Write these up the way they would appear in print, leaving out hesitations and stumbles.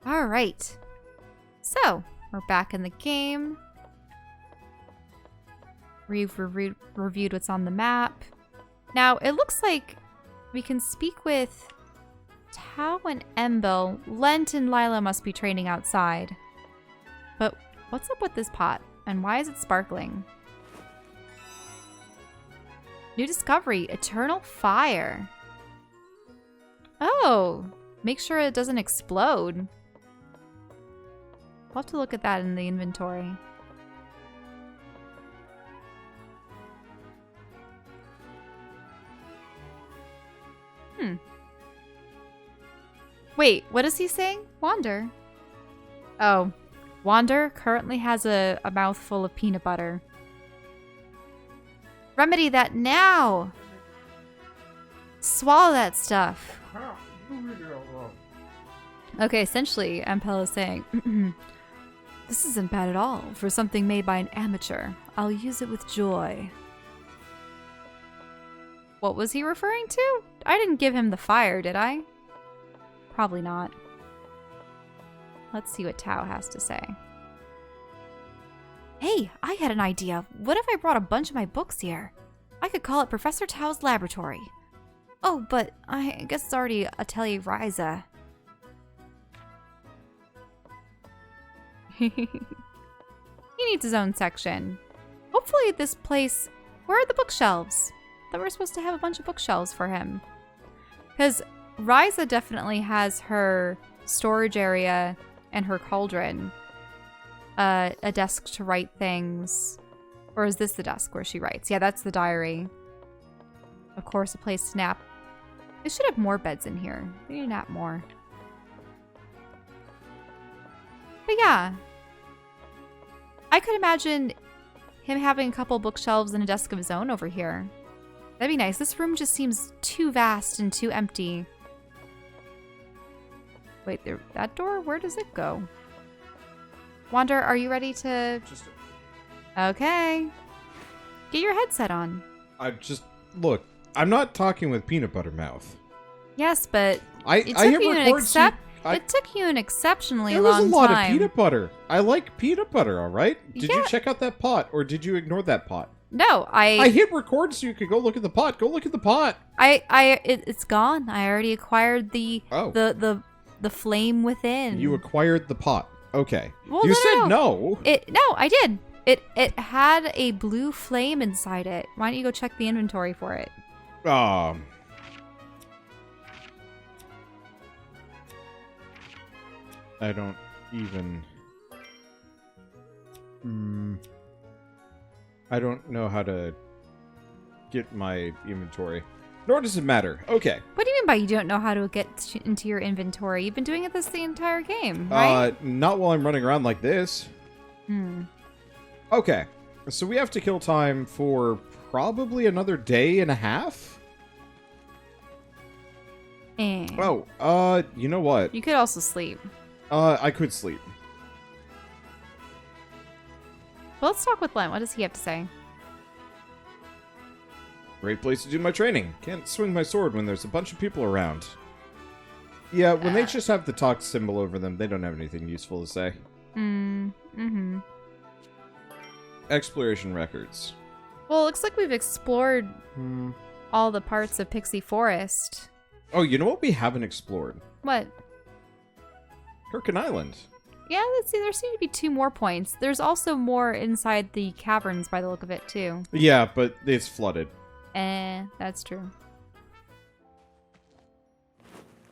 Alright. So, we're back in the game. We've reviewed what's on the map. Now, it looks like we can speak with Tao and Embil. Lent and Lila must be training outside. But what's up with this pot? And why is it sparkling? New discovery, Eternal Fire. Oh, make sure it doesn't explode. We'll have to look at that in the inventory. Wait, what is he saying? Wander. Oh, Wander currently has a mouthful of peanut butter. Remedy that now! Swallow that stuff. Okay, essentially, Empel is saying, this isn't bad at all for something made by an amateur. I'll use it with joy. What was he referring to? I didn't give him the fire, did I? Probably not. Let's see what Tao has to say. Hey, I had an idea. What if I brought a bunch of my books here? I could call it Professor Tao's laboratory. Oh, but I guess it's already Atelier Ryza. He needs his own section. Hopefully this place... Where are the bookshelves? I thought we were supposed to have a bunch of bookshelves for him. Because Ryza definitely has her storage area and her cauldron. A desk to write things. Or is this the desk where she writes? Yeah, that's the diary. Of course, a place to nap. They should have more beds in here. They need to nap more. But yeah. I could imagine him having a couple bookshelves and a desk of his own over here. That'd be nice. This room just seems too vast and too empty. Wait, there, that door? Where does it go? Wander, are you ready to... Okay. Get your headset on. Look, I'm not talking with peanut butter mouth. Yes, but it took you an exceptionally long time. There was a lot of peanut butter. I like peanut butter, all right? Did you check out that pot, or did you ignore that pot? No, I hit record so you could go look at the pot. Go look at the pot. It's gone. I already acquired the flame within. You acquired the pot. Okay. Well, you said no. No, I did. It had a blue flame inside it. Why don't you go check the inventory for it? I don't even... I don't know how to get my inventory. Nor does it matter. Okay. What do you mean by you don't know how to get into your inventory? You've been doing it the entire game, right? Not while I'm running around like this. Okay. So we have to kill time for probably another day and a half? Oh, you know what? You could also sleep. I could sleep. Well, let's talk with Len. What does he have to say? Great place to do my training. Can't swing my sword when there's a bunch of people around. Yeah, when they just have the talk symbol over them, they don't have anything useful to say. Exploration records. Well, it looks like we've explored all the parts of Pixie Forest. Oh, you know what we haven't explored? What? Kirkin Island. Yeah, let's see. There seem to be 2 more points. There's also more inside the caverns by the look of it, too. Yeah, but it's flooded. That's true.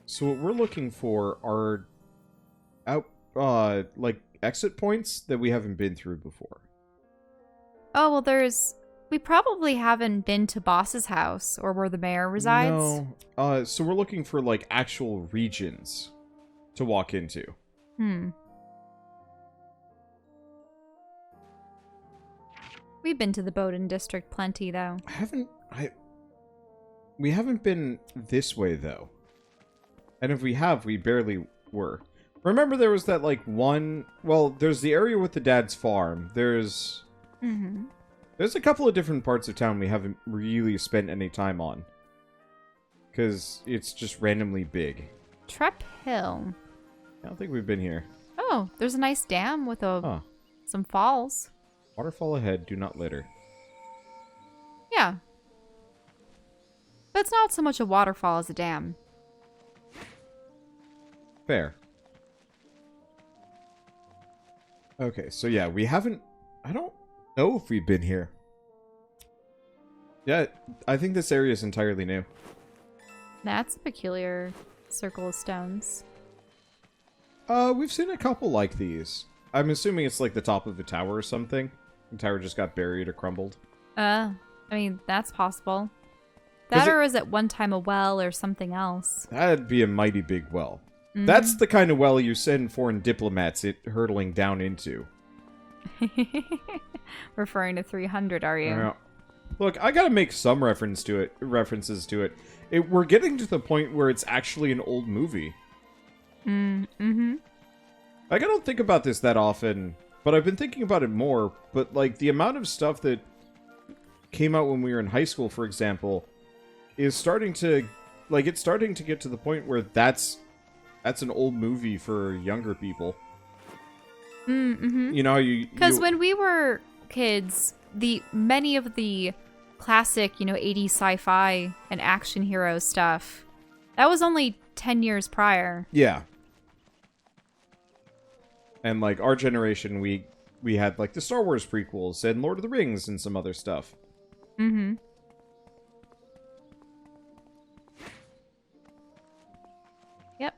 So what we're looking for are like exit points that we haven't been through before. Oh, well, we probably haven't been to Boss's house or where the mayor resides. No. So we're looking for like actual regions to walk into. We've been to the Bowden district plenty, though. We haven't been this way, though. And if we have, we barely were. Remember there was that, like, one... Well, there's the area with the dad's farm. There's a couple of different parts of town we haven't really spent any time on. Because it's just randomly big. Trep Hill. I don't think we've been here. Oh, there's a nice dam with Huh. some falls. Waterfall ahead, do not litter. Yeah. But it's not so much a waterfall as a dam. Fair. Okay, so yeah, we haven't... I don't know if we've been here. Yeah, I think this area is entirely new. That's a peculiar circle of stones. We've seen a couple like these. I'm assuming it's like the top of a tower or something. The tower just got buried or crumbled. I mean, that's possible. That or is it one time a well or something else? That'd be a mighty big well. That's the kind of well you send foreign diplomats hurtling down into. Referring to 300, are you? Look, I gotta make some references to it. We're getting to the point where it's actually an old movie. Mm-hmm. Like, I don't think about this that often, but I've been thinking about it more. But, like, the amount of stuff that came out when we were in high school, for example, is starting to... Like, it's starting to get to the point where that's an old movie for younger people. Mm-hmm. You know, because when we were kids, many of the classic, 80s sci-fi and action hero stuff, that was only 10 years prior. Yeah. And, like, our generation, we had, like, the Star Wars prequels and Lord of the Rings and some other stuff. Mm-hmm. Yep.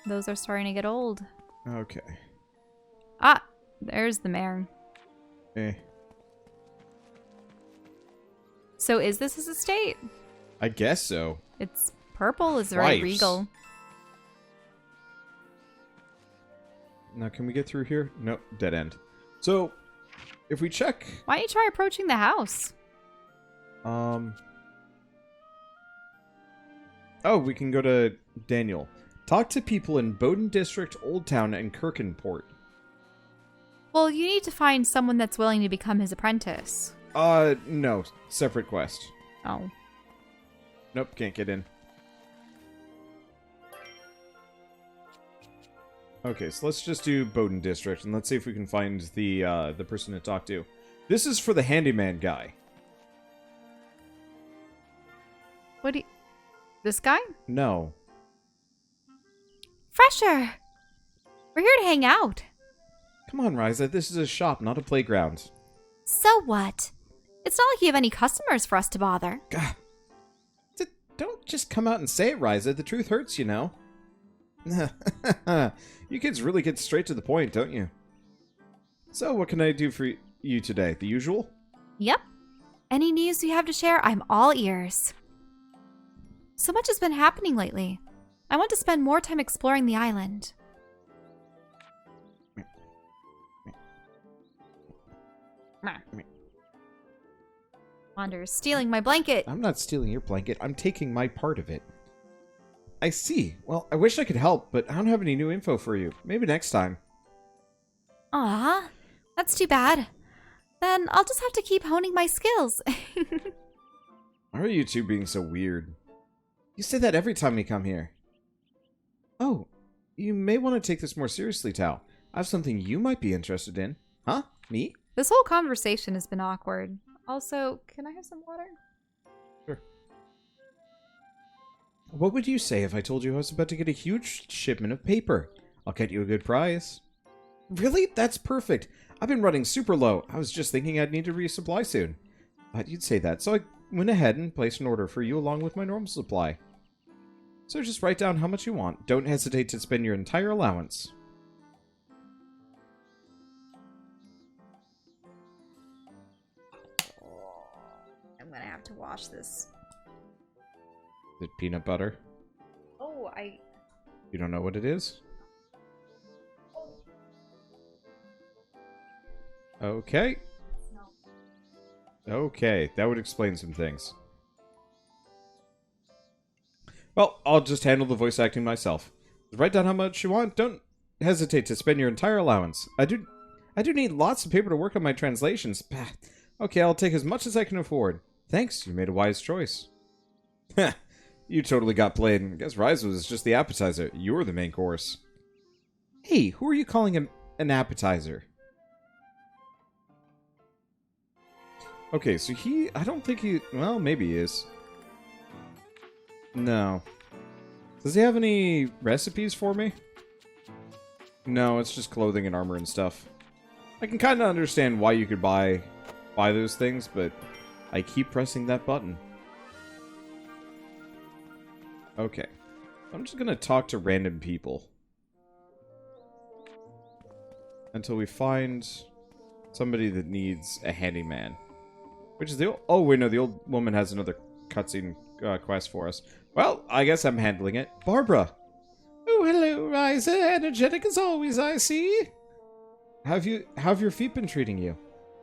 Those are starting to get old. Okay. Ah, there's the mayor. Eh. So is this his estate? I guess so. It's purple. It's very regal. Now, can we get through here? Nope, dead end. So, if we check... Why don't you try approaching the house? Oh, we can go to Daniel. Talk to people in Bowden District, Old Town, and Kirkenport. Well, you need to find someone that's willing to become his apprentice. No. Separate quest. Oh. Nope, can't get in. Okay, so let's just do Bowden District, and let's see if we can find the person to talk to. This is for the Handyman guy. What do you... This guy? No. Fresher! We're here to hang out. Come on, Ryza, this is a shop, not a playground. So what? It's not like you have any customers for us to bother. God. Don't just come out and say it, Ryza. The truth hurts, you know. You kids really get straight to the point, don't you? So, what can I do for you today? The usual? Yep. Any news you have to share, I'm all ears. So much has been happening lately. I want to spend more time exploring the island. Wander's stealing my blanket. I'm not stealing your blanket. I'm taking my part of it. I see. Well, I wish I could help, but I don't have any new info for you. Maybe next time. Aw, that's too bad. Then I'll just have to keep honing my skills. Why are you two being so weird? You say that every time we come here. Oh, you may want to take this more seriously, Tao. I have something you might be interested in. Huh? Me? This whole conversation has been awkward. Also, can I have some water? Sure. What would you say if I told you I was about to get a huge shipment of paper? I'll get you a good price. Really? That's perfect. I've been running super low. I was just thinking I'd need to resupply soon. But you'd say that, so I went ahead and placed an order for you along with my normal supply. So just write down how much you want. Don't hesitate to spend your entire allowance. I'm gonna have to wash this. Is it peanut butter? Oh, You don't know what it is? Okay. Okay, that would explain some things. Well, I'll just handle the voice acting myself. Write down how much you want. Don't hesitate to spend your entire allowance. I do need lots of paper to work on my translations. Okay, I'll take as much as I can afford. Thanks, you made a wise choice. Heh, you totally got played. I guess Ryza was just the appetizer. You were the main course. Hey, who are you calling an appetizer? Okay, so I don't think he, well, maybe he is. No. Does he have any recipes for me? No, it's just clothing and armor and stuff. I can kind of understand why you could buy those things, but I keep pressing that button. Okay. I'm just gonna talk to random people. Until we find somebody that needs a handyman. Which is the old... Oh, wait, no, the old woman has another cutscene quest for us. Well, I guess I'm handling it. Barbara! Oh, hello, Ryza. Energetic as always, I see. How have your feet been treating you?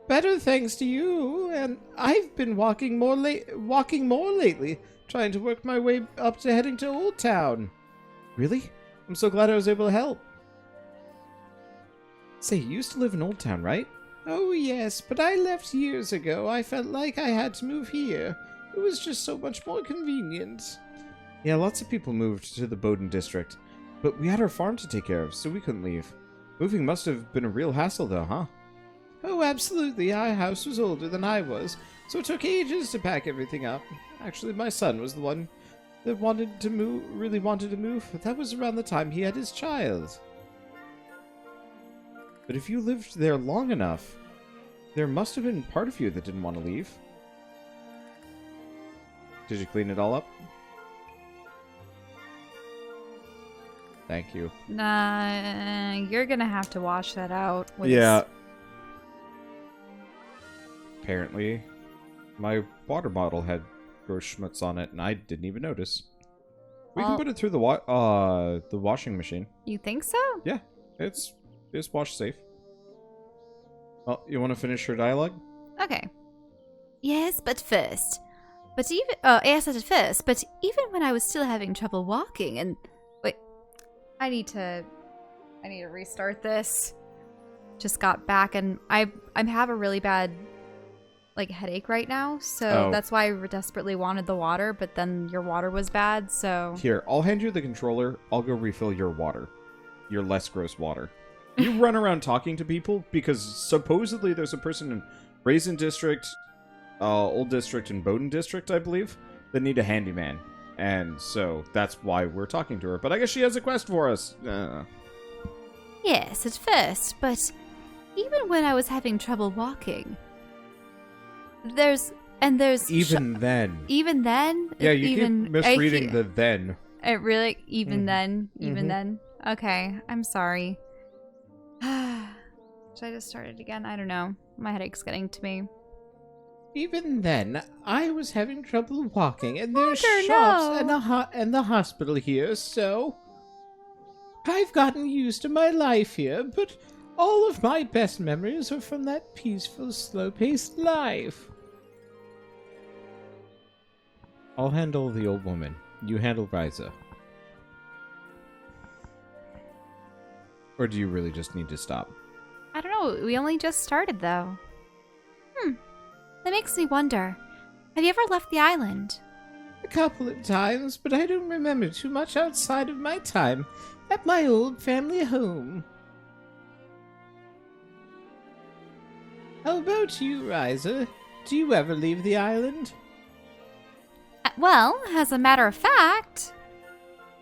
Better, thanks to you. And I've been walking more lately, trying to work my way up to heading to Old Town. Really? I'm so glad I was able to help. Say, you used to live in Old Town, right? Oh, yes, but I left years ago. I felt like I had to move here. It was just so much more convenient. Yeah, lots of people moved to the Bos district, but we had our farm to take care of, so we couldn't leave. Moving must have been a real hassle, though, huh? Oh, absolutely. Our house was older than I was, so it took ages to pack everything up. Actually, my son was the one that really wanted to move. That was around the time he had his child. But if you lived there long enough, there must have been part of you that didn't want to leave. Did you clean it all up? Thank you. Nah, you're gonna have to wash that out. Yeah. Apparently, my water bottle had gross schmutz on it, and I didn't even notice. We can put it through the washing machine. You think so? Yeah, it's wash safe. Well, you want to finish your dialogue? Okay. Yes, but first. But even when I was still having trouble walking and... Wait. I need to restart this. Just got back and I have a really bad headache right now, so that's why I desperately wanted the water, but then your water was bad, so... Here, I'll hand you the controller. I'll go refill your water. Your less gross water. You run around talking to people because supposedly there's a person in Raisin District, Old District, and Bos District, I believe, that need a handyman. And so that's why we're talking to her. But I guess she has a quest for us. Yes, at first, but even when I was having trouble walking, there's even then. Even then? Yeah, you keep misreading the then. It really even then. Okay, I'm sorry. Should I just start it again? I don't know. My headache's getting to me. Even then, I was having trouble walking, and there's shops and the hospital here, so... I've gotten used to my life here, but all of my best memories are from that peaceful, slow-paced life. I'll handle the old woman. You handle Ryza. Or do you really just need to stop? I don't know. We only just started, though. That makes me wonder. Have you ever left the island? A couple of times, but I don't remember too much outside of my time at my old family home. How about you, Ryza? Do you ever leave the island? Well, as a matter of fact...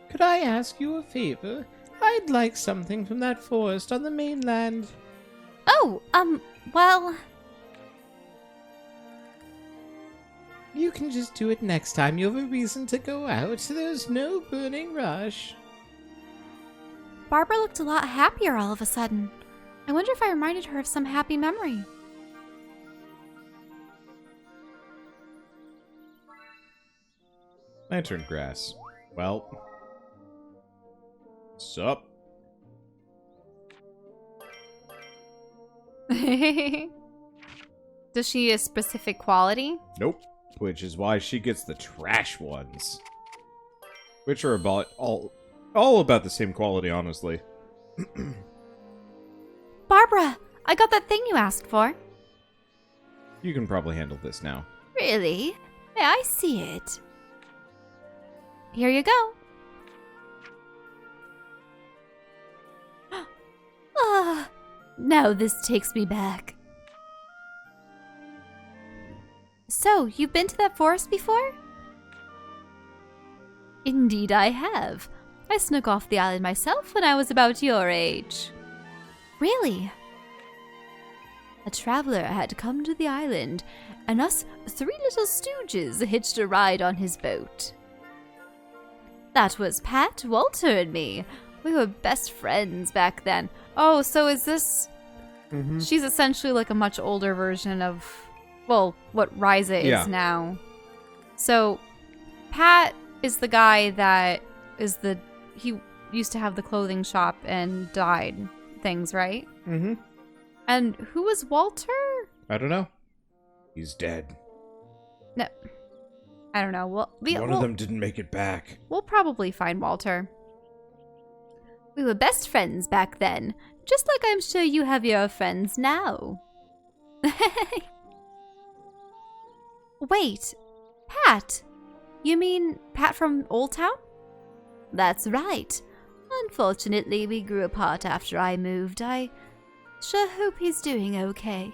Could I ask you a favor? I'd like something from that forest on the mainland. Oh, well... You can just do it next time you have a reason to go out. There's no burning rush. Barbara looked a lot happier all of a sudden. I wonder if I reminded her of some happy memory. Lantern grass. Well. Sup? Does she a specific quality? Nope. Which is why she gets the trash ones. Which are about all about the same quality, honestly. Barbara, I got that thing you asked for. You can probably handle this now. Really? May I see it? Here you go. Now this takes me back. So, you've been to that forest before? Indeed I have. I snuck off the island myself when I was about your age. Really? A traveler had come to the island, and us three little stooges hitched a ride on his boat. That was Pat, Walter, and me. We were best friends back then. Oh, so is this... Mm-hmm. She's essentially like a much older version of, well, what Ryza is now. So, Pat is the guy that is the... He used to have the clothing shop and died things, right? Mm-hmm. And who was Walter? I don't know. He's dead. No. I don't know. One of them didn't make it back. We'll probably find Walter. We were best friends back then, just like I'm sure you have your friends now. Wait, Pat? You mean Pat from Old Town? That's right. Unfortunately, we grew apart after I moved. I sure hope he's doing okay.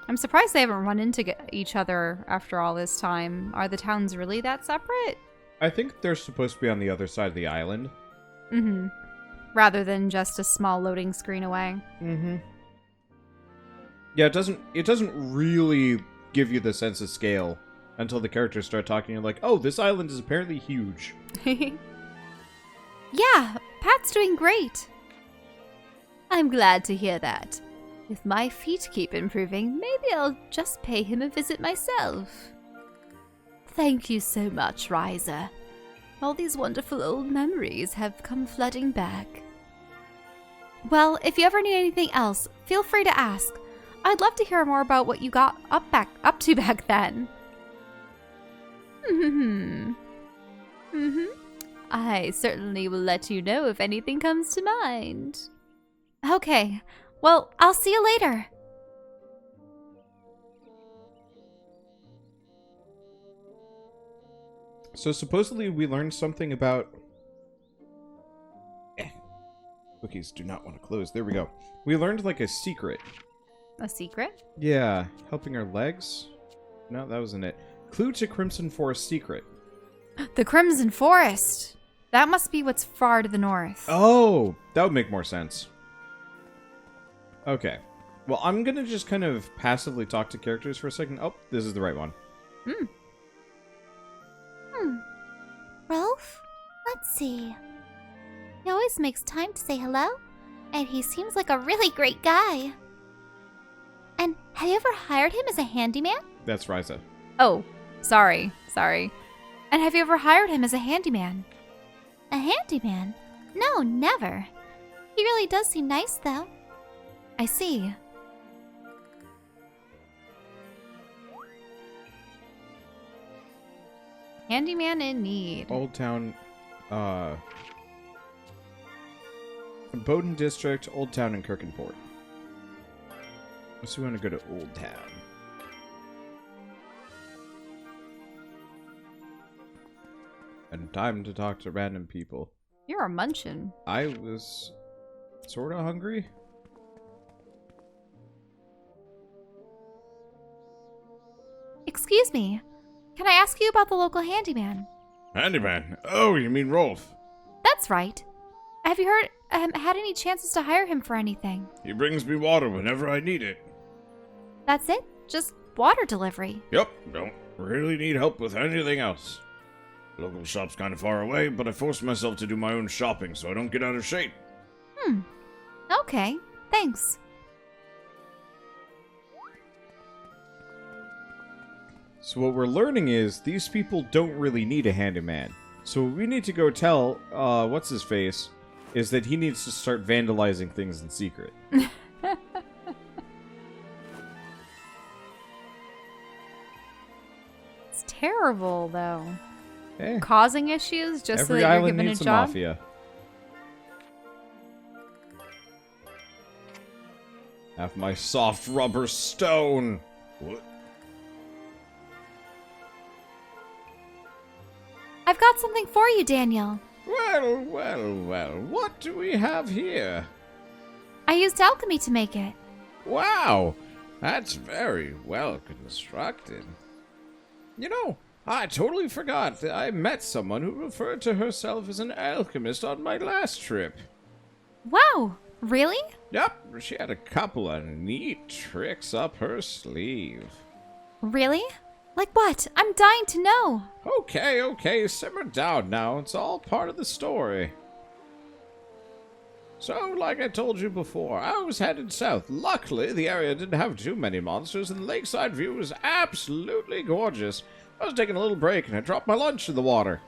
I'm surprised they haven't run into each other after all this time. Are the towns really that separate? I think they're supposed to be on the other side of the island. Mm-hmm. Rather than just a small loading screen away. Mm-hmm. Yeah, it doesn't really give you the sense of scale until the characters start talking. You're like, oh, this island is apparently huge. Yeah, Pat's doing great. I'm glad to hear that. If my feet keep improving, maybe I'll just pay him a visit myself. Thank you so much, Ryza. All these wonderful old memories have come flooding back. Well, if you ever need anything else, feel free to ask. I'd love to hear more about what you got up to back then. I certainly will let you know if anything comes to mind. Okay, well, I'll see you later. So supposedly we learned something about... Cookies do not want to close. There we go. We learned like a secret. A secret? Yeah, helping our legs? No, that wasn't it. Clue to Crimson Forest secret. The Crimson Forest! That must be what's far to the north. Oh, that would make more sense. Okay. Well, I'm going to just kind of passively talk to characters for a second. Oh, this is the right one. Rolf? Let's see. He always makes time to say hello, and he seems like a really great guy. And have you ever hired him as a handyman? That's Ryza. Oh, sorry. And have you ever hired him as a handyman? A handyman? No, never. He really does seem nice, though. I see. Handyman in need. Old Town, Bowden District, Old Town, and Kirkenport. So we want to go to Old Town. And time to talk to random people. You're a munchin'. I was sort of hungry. Excuse me. Can I ask you about the local handyman? Handyman? Oh, you mean Rolf? That's right. Have you had any chances to hire him for anything? He brings me water whenever I need it. That's it? Just water delivery? Yep, don't really need help with anything else. The local shop's kind of far away, but I force myself to do my own shopping so I don't get out of shape. Okay, thanks. So what we're learning is these people don't really need a handyman. So what we need to go tell, what's-his-face, is that he needs to start vandalizing things in secret. It's terrible, though. Eh, Causing issues just so every that you're island given a needs a job? mafia. Have my soft rubber stone. What? I've got something for you, Daniel. Well, what do we have here? I used alchemy to make it. Wow, that's very well constructed. You know, I totally forgot that I met someone who referred to herself as an alchemist on my last trip. Wow, really? Yep, she had a couple of neat tricks up her sleeve. Really? Like what? I'm dying to know. Okay, simmer down now. It's all part of the story. So, like I told you before, I was headed south. Luckily, the area didn't have too many monsters, and the lakeside view was absolutely gorgeous. I was taking a little break, and I dropped my lunch in the water.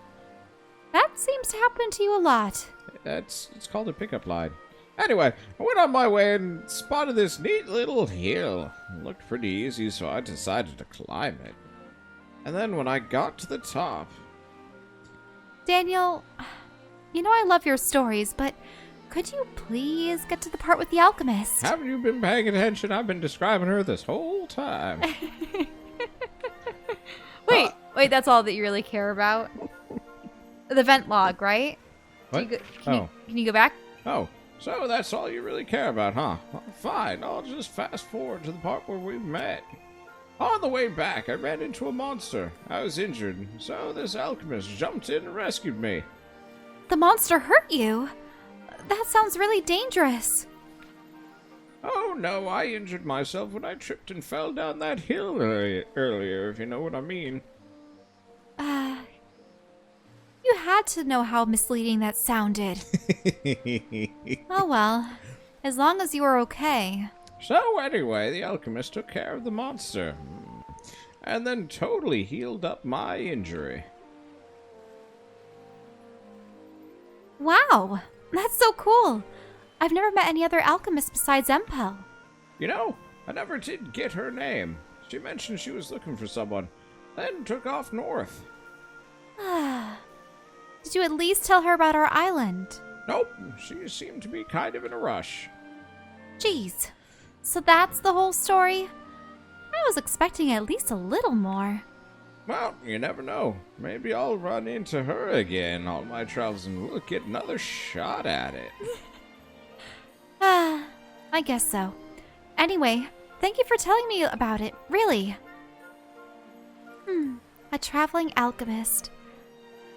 That seems to happen to you a lot. It's called a pickup line. Anyway, I went on my way and spotted this neat little hill. It looked pretty easy, so I decided to climb it. And then when I got to the top... Daniel, you know I love your stories, but could you please get to the part with the alchemist? Haven't you been paying attention? I've been describing her this whole time. Wait, that's all that you really care about? The vent log, right? What? Can you go back? Oh, so that's all you really care about, huh? Well, fine, I'll just fast forward to the part where we met. On the way back, I ran into a monster. I was injured, so this alchemist jumped in and rescued me. The monster hurt you? That sounds really dangerous. Oh no, I injured myself when I tripped and fell down that hill earlier, if you know what I mean. You had to know how misleading that sounded. Oh well, as long as you were okay. So anyway, the alchemist took care of the monster. And then totally healed up my injury. Wow, that's so cool. I've never met any other alchemist besides Empel. You know, I never did get her name. She mentioned she was looking for someone, then took off north. Did you at least tell her about our island? Nope, she seemed to be kind of in a rush. Jeez, so that's the whole story? I was expecting at least a little more. Well, you never know. Maybe I'll run into her again on my travels and we'll get another shot at it. I guess so. Anyway, thank you for telling me about it, really. A traveling alchemist.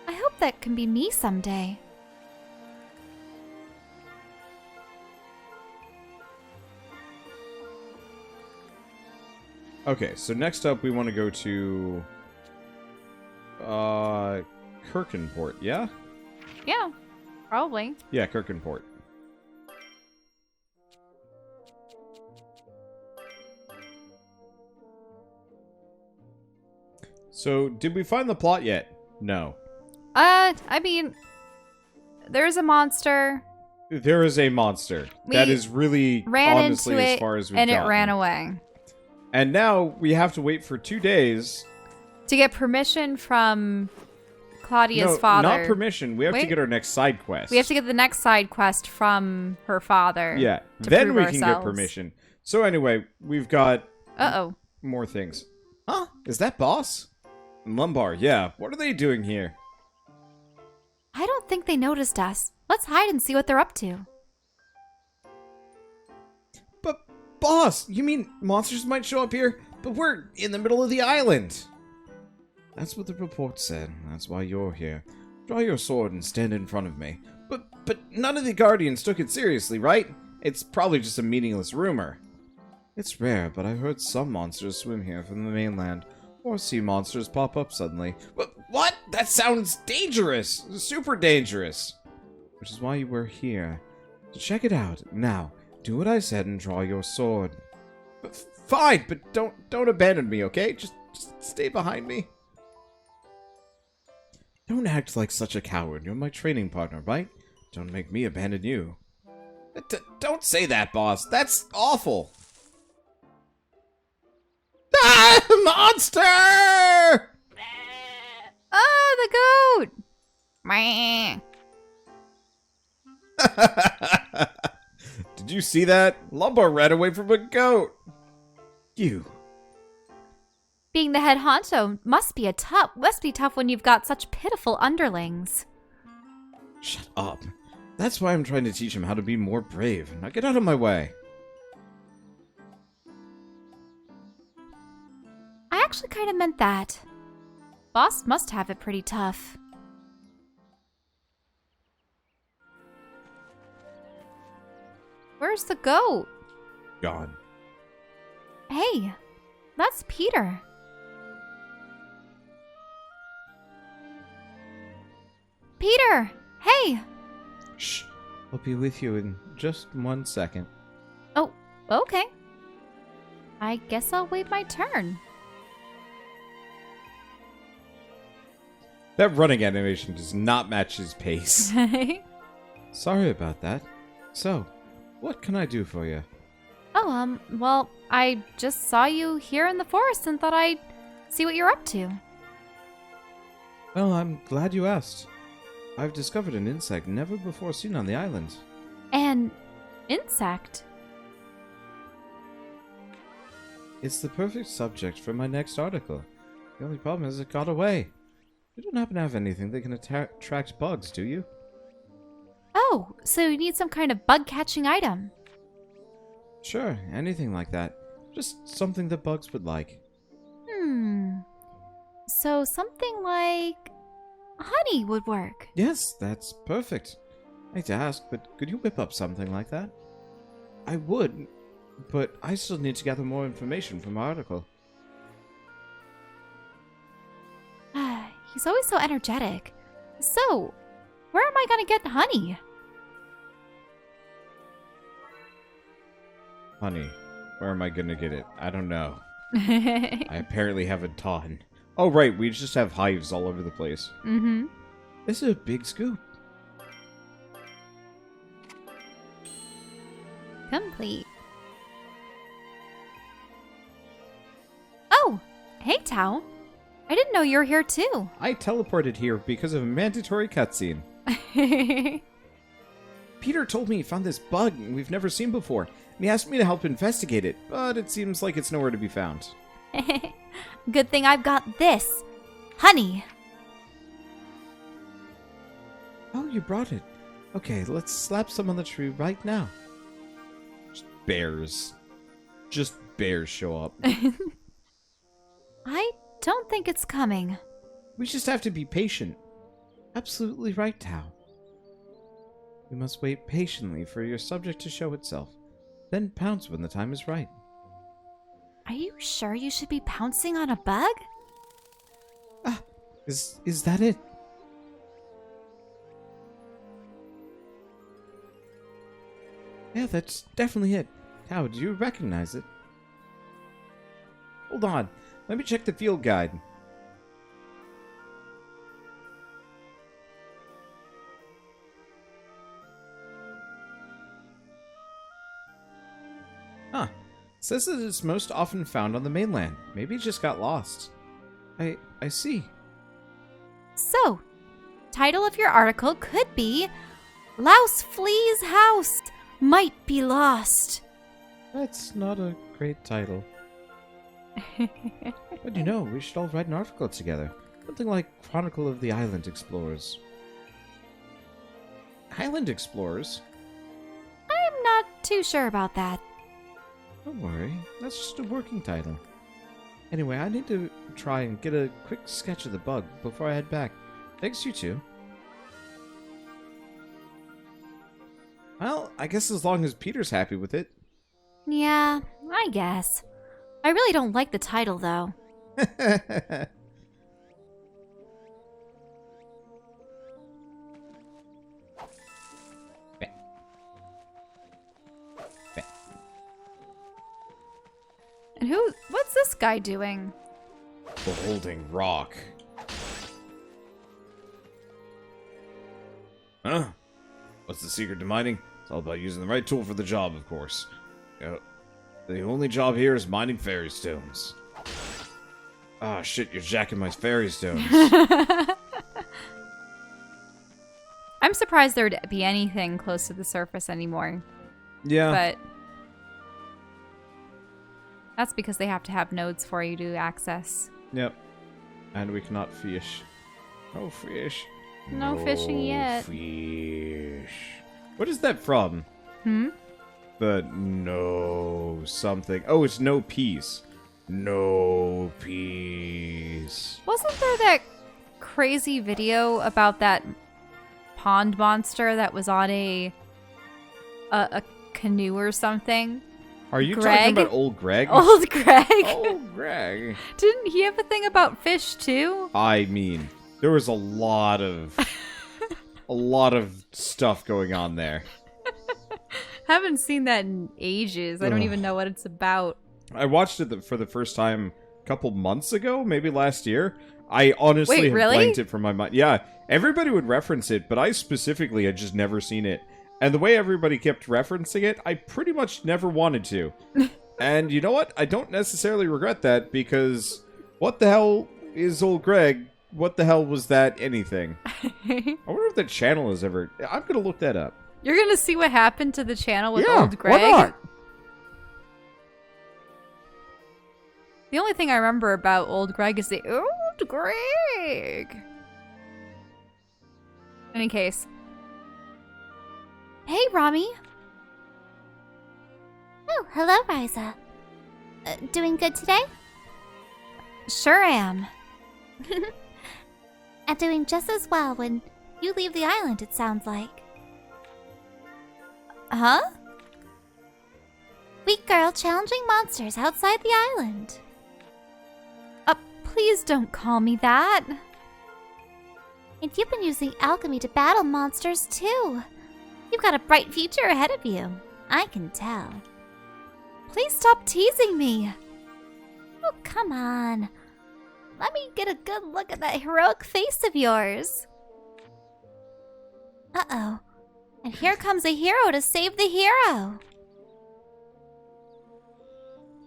I hope that can be me someday. Okay, so next up we want to go to... Kirkenport, yeah? Yeah, probably. Yeah, Kirkenport. So, did we find the plot yet? No. I mean, there's a monster. There is a monster. We that is really, ran honestly, into it, as far as we've and gotten. it ran away. And now we have to wait for 2 days. To get permission from Claudia's No, father. not permission. We have to Wait. get our next side quest. We have to get the next side quest from her father. Yeah, to then prove we can get ourselves. permission. So anyway, we've got Uh-oh. more things. Huh? Is that Boss? And Lumbar, yeah. What are they doing here? I don't think they noticed us. Let's hide and see what they're up to. But, Boss, you mean monsters might show up here? But we're in the middle of the island. That's what the report said. That's why you're here. Draw your sword and stand in front of me. But none of the Guardians took it seriously, right? It's probably just a meaningless rumor. It's rare, but I've heard some monsters swim here from the mainland, or sea monsters pop up suddenly. But what? That sounds dangerous! Super dangerous! Which is why we're here. So check it out. Now, do what I said and draw your sword. Fine, but don't abandon me, okay? Just stay behind me. Don't act like such a coward. You're my training partner, right? Don't make me abandon you. Don't say that, boss. That's awful. Ah, monster! Ah, the goat! Meh. Did you see that? Lumbar ran away from a goat. You. Being the head honcho must be tough when you've got such pitiful underlings. Shut up. That's why I'm trying to teach him how to be more brave. Now get out of my way. I actually kind of meant that. Boss must have it pretty tough. Where's the goat? Gone. Hey, that's Peter. Peter! Hey! Shh. I'll be with you in just 1 second. Oh, okay. I guess I'll wait my turn. That running animation does not match his pace. Sorry about that. So, what can I do for you? Oh, well, I just saw you here in the forest and thought I'd see what you're up to. Well, I'm glad you asked. I've discovered an insect never before seen on the island. An insect? It's the perfect subject for my next article. The only problem is it got away. You don't happen to have anything that can attract bugs, do you? Oh, so you need some kind of bug-catching item. Sure, anything like that. Just something that bugs would like. So something like honey would work. Yes, that's perfect. I hate to ask, but could you whip up something like that? I would, but I still need to gather more information from our article. He's always so energetic. So, where am I gonna get honey? Honey, where am I gonna get it? I don't know. I apparently have a ton. Oh, right, we just have hives all over the place. Mm-hmm. This is a big scoop. Complete. Oh, hey, Tao. I didn't know you were here, too. I teleported here because of a mandatory cutscene. Peter told me he found this bug we've never seen before, and he asked me to help investigate it, but it seems like it's nowhere to be found. Good thing I've got this. Honey. Oh, you brought it. Okay, let's slap some on the tree right now. Just bears. Just bears show up. I don't think it's coming. We just have to be patient. Absolutely right, Tao. We must wait patiently for your subject to show itself, then pounce when the time is right. Are you sure you should be pouncing on a bug? Ah, is that it? Yeah, that's definitely it. Tao, do you recognize it? Hold on, let me check the field guide. Huh. Says that it's most often found on the mainland. Maybe it just got lost. I see. So, title of your article could be Louse Flea's House Might Be Lost. That's not a great title. But you know, we should all write an article together. Something like Chronicle of the Island Explorers. Island Explorers? I'm not too sure about that. Don't worry, that's just a working title. Anyway, I need to try and get a quick sketch of the bug before I head back. Thanks, you two. Well, I guess as long as Peter's happy with it. Yeah, I guess. I really don't like the title, though. And what's this guy doing? Beholding rock. Huh? What's the secret to mining? It's all about using the right tool for the job, of course. The only job here is mining fairy stones. Ah, shit, you're jacking my fairy stones. I'm surprised there'd be anything close to the surface anymore. Yeah. But that's because they have to have nodes for you to access. Yep. And we cannot fish. No fish. No fishing yet. Fish. What is that from? The no something. Oh, it's no peace. No peace. Wasn't there that crazy video about that pond monster that was on a canoe or something? Are you Gregg? talking about old Gregg? Old Gregg. Old Gregg. Didn't he have a thing about fish too? I mean, there was a lot of stuff going on there. Haven't seen that in ages. I don't even know what it's about. I watched it for the first time a couple months ago, maybe last year. I honestly Wait, really? have blanked it from my mind. Yeah, everybody would reference it, but I specifically had just never seen it. And the way everybody kept referencing it, I pretty much never wanted to. And you know what? I don't necessarily regret that, because what the hell is old Gregg? What the hell was that anything? I wonder if the channel has ever... I'm going to look that up. You're gonna see what happened to the channel with Yeah, old Gregg? why not? The only thing I remember about old Gregg is the old Gregg. Any case. Hey, Rami. Oh, hello, Ryza. Doing good today? Sure am. And doing just as well when you leave the island, it sounds like. Huh? Weak girl challenging monsters outside the island. Please don't call me that. And you've been using alchemy to battle monsters too. You've got a bright future ahead of you. I can tell. Please stop teasing me. Oh, come on. Let me get a good look at that heroic face of yours. Uh-oh. And here comes a hero to save the hero.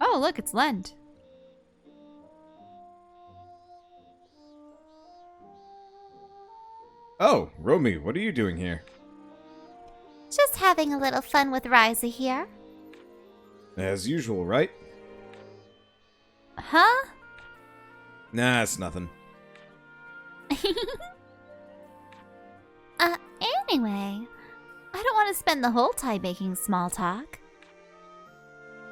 Oh, look, it's Lent. Oh, Romy, what are you doing here? Just having a little fun with Ryza here. As usual, right? Huh? Nah, it's nothing. Anyway, I don't want to spend the whole time making small talk.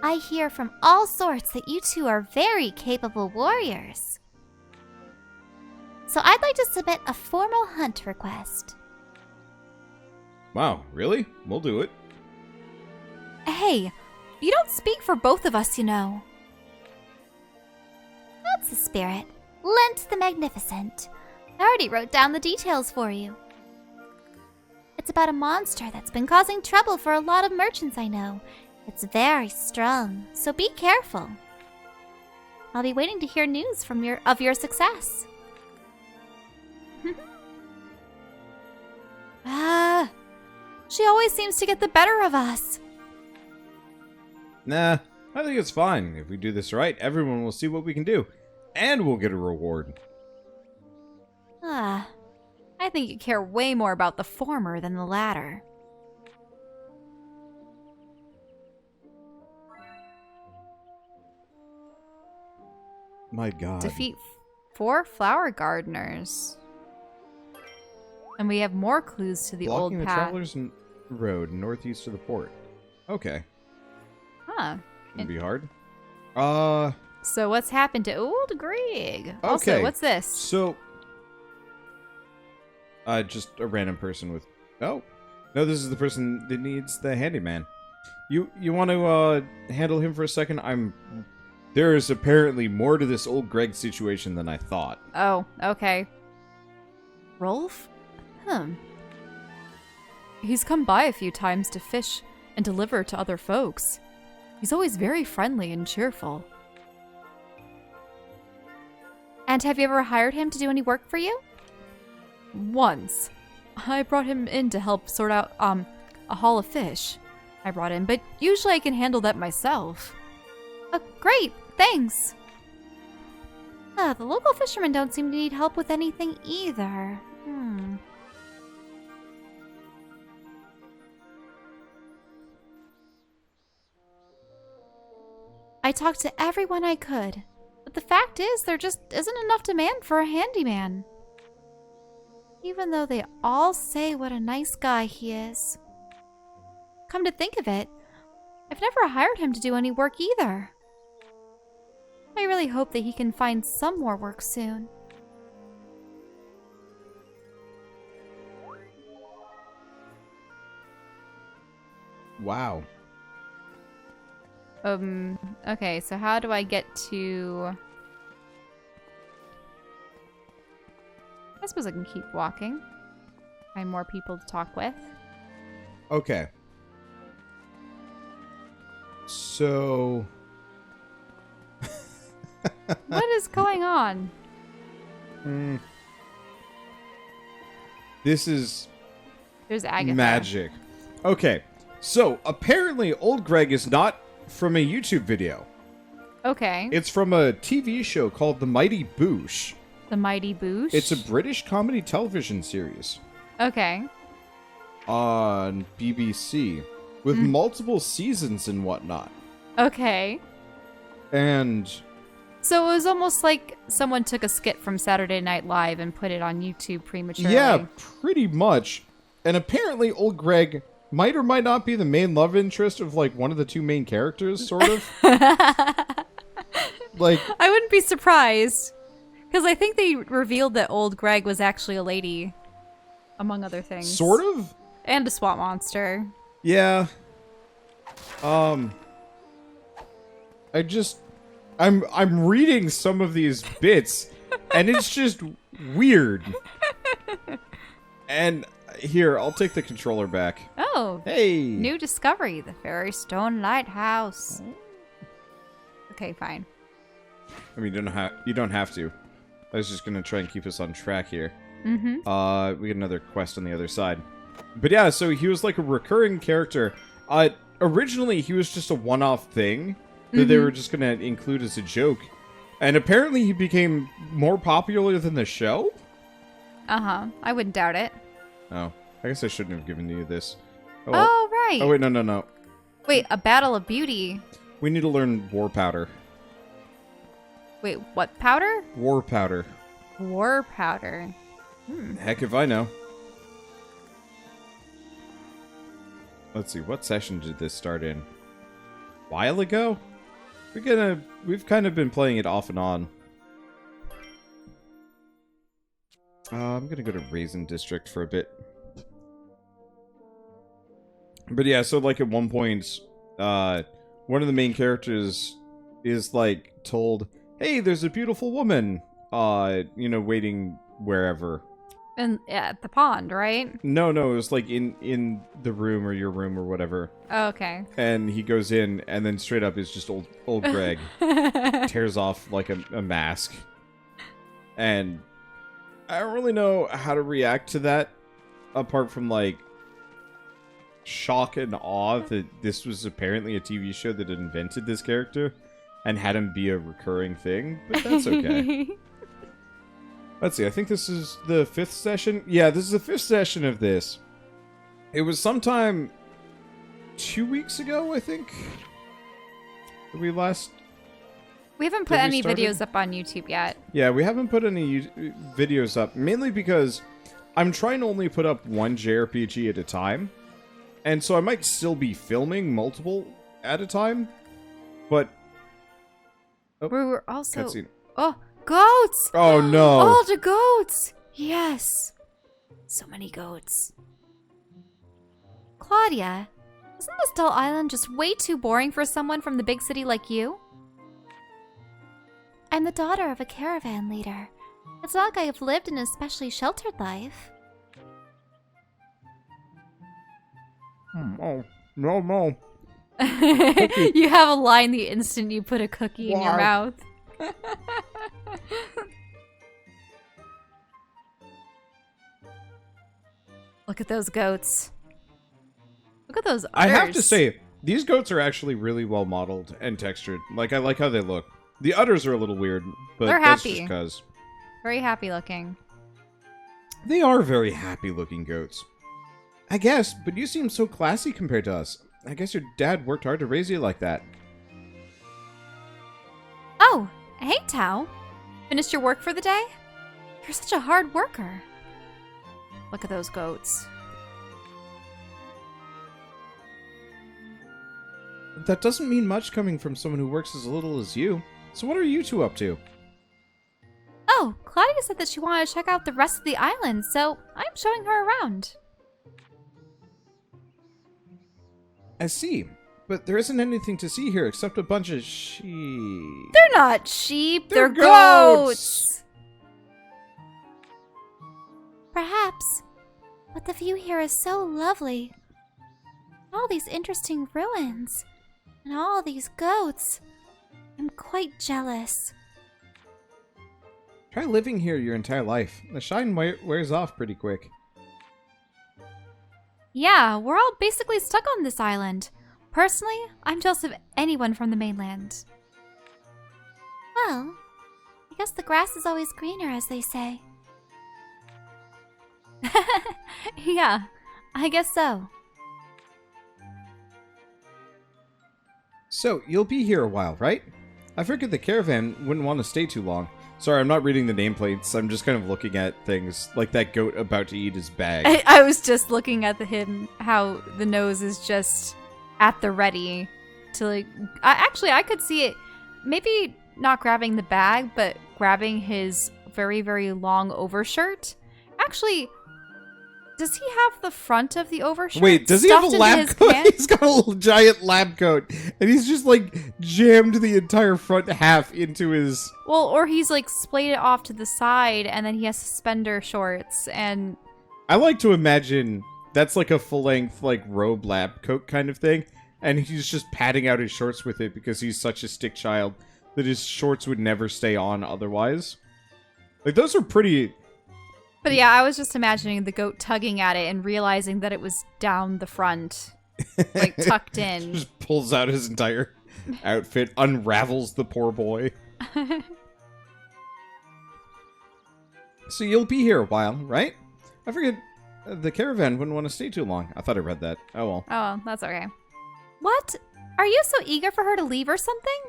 I hear from all sorts that you two are very capable warriors. So I'd like to submit a formal hunt request. Wow, really? We'll do it. Hey, you don't speak for both of us, you know. That's the spirit. Lent the Magnificent. I already wrote down the details for you. It's about a monster that's been causing trouble for a lot of merchants I know. It's very strong, so be careful. I'll be waiting to hear news from of your success. She always seems to get the better of us. Nah, I think it's fine. If we do this right, everyone will see what we can do. And we'll get a reward. I think you care way more about the former than the latter. My god. Defeat 4 flower gardeners. And we have more clues to the Blocking old the path. traveler's road northeast of the port. Okay. Huh. It'd be hard. So what's happened to old Gregg? Also, Okay. what's this? So, just a random person with... Oh. No, this is the person that needs the handyman. You want to, handle him for a second? There is apparently more to this old Gregg situation than I thought. Oh, okay. Rolf? He's come by a few times to fish and deliver to other folks. He's always very friendly and cheerful. And have you ever hired him to do any work for you? Once. I brought him in to help sort out, a haul of fish I brought in, but usually I can handle that myself. Great, thanks. The local fishermen don't seem to need help with anything either. I talked to everyone I could, but the fact is there just isn't enough demand for a handyman. Even though they all say what a nice guy he is. come to think of it, I've never hired him to do any work either. I really hope that he can find some more work soon. Wow. Okay, so how do I get to... I suppose I can keep walking. Find more people to talk with. Okay. So... What is going on? This is There's Agatha. magic. Okay, so apparently old Gregg is not from a YouTube video. Okay. It's from a TV show called The Mighty Boosh. The Mighty Boosh? It's a British comedy television series Okay. on BBC with multiple seasons and whatnot. Okay. And So it was almost like someone took a skit from Saturday Night Live and put it on YouTube prematurely. yeah, pretty much. And apparently old Gregg might or might not be the main love interest of like one of the two main characters, sort of. Like, I wouldn't be surprised. Because I think they revealed that old Gregg was actually a lady, among other things. sort of? And a swamp monster. Yeah. I'm reading some of these bits and it's just weird. And here, I'll take the controller back. Oh. Hey. New discovery, the Fairy Stone Lighthouse. Okay, fine. I mean, you don't have to. I was just gonna try and keep us on track here. Mm-hmm. We get another quest on the other side. But yeah, so he was like a recurring character. Originally he was just a one-off thing that they were just gonna include as a joke. And apparently he became more popular than the show? Uh-huh. I wouldn't doubt it. Oh, I guess I shouldn't have given you this. Oh, well. Oh, right. Oh, wait, no. Wait, a battle of beauty. We need to learn war powder. Wait, what powder? War powder. War powder. Heck if I know. Let's see, what session did this start in? A while ago? We've kind of been playing it off and on. I'm gonna go to Raisin District for a bit. But yeah, so like at one point, one of the main characters is like told, hey, there's a beautiful woman, waiting wherever. And at the pond, right? No, it was like in the room or your room or whatever. Oh, okay. And he goes in, and then straight up is just old Gregg. Tears off like a mask. And I don't really know how to react to that, apart from like shock and awe that this was apparently a TV show that invented this character and had him be a recurring thing, but that's okay. Let's see, I think this is the 5th session. Yeah, this is the 5th session of this. It was sometime 2 weeks ago, I think. We haven't put any videos up on YouTube yet. Yeah, we haven't put any videos up, mainly because I'm trying to only put up one JRPG at a time. And so I might still be filming multiple at a time, but... We were also... Cutscene. Oh, goats! Oh, no. All the goats! Yes. So many goats. Claudia, isn't this dull island just way too boring for someone from the big city like you? I'm the daughter of a caravan leader. It's not like I've lived an especially sheltered life. Oh, no. You have a line the instant you put a cookie in your mouth. Look at those goats. Look at those udders. I have to say, these goats are actually really well modeled and textured. Like, I like how they look. The udders are a little weird, but They're that's happy. just because. Very happy looking. They are very happy-looking goats. I guess, but you seem so classy compared to us. I guess your dad worked hard to raise you like that. Oh, hey Tao. Finished your work for the day? You're such a hard worker. Look at those goats. That doesn't mean much coming from someone who works as little as you. So what are you two up to? Oh, Claudia said that she wanted to check out the rest of the island, so I'm showing her around. I see. But there isn't anything to see here except a bunch of sheep. They're not sheep, they're goats! goats! Perhaps. But the view here is so lovely. All these interesting ruins. And all these goats. I'm quite jealous. Try living here your entire life. The shine wears off pretty quick. Yeah, we're all basically stuck on this island. Personally, I'm jealous of anyone from the mainland. Well, I guess the grass is always greener, as they say. Yeah, I guess so. So, you'll be here a while, right? I figured the caravan wouldn't want to stay too long. Sorry, I'm not reading the nameplates. I'm just kind of looking at things, like that goat about to eat his bag. I was just looking at him, how the nose is just at the ready to like... I could see it, maybe not grabbing the bag, but grabbing his very, very long overshirt. Actually, does he have the front of the overshirt? Wait, does he have a stuffed into lab his coat? pants? He's got a little giant lab coat, and he's just like jammed the entire front half into his... Well, or he's like splayed it off to the side, and then he has suspender shorts, and... I like to imagine that's like a full-length, like, robe lab coat kind of thing, and he's just padding out his shorts with it because he's such a stick child that his shorts would never stay on otherwise. Like, those are pretty... But yeah, I was just imagining the goat tugging at it and realizing that it was down the front, like tucked in. Just pulls out his entire outfit, unravels the poor boy. So you'll be here a while, right? I figured the caravan wouldn't want to stay too long. I thought I read that. Oh well. Oh, that's okay. What? Are you so eager for her to leave or something?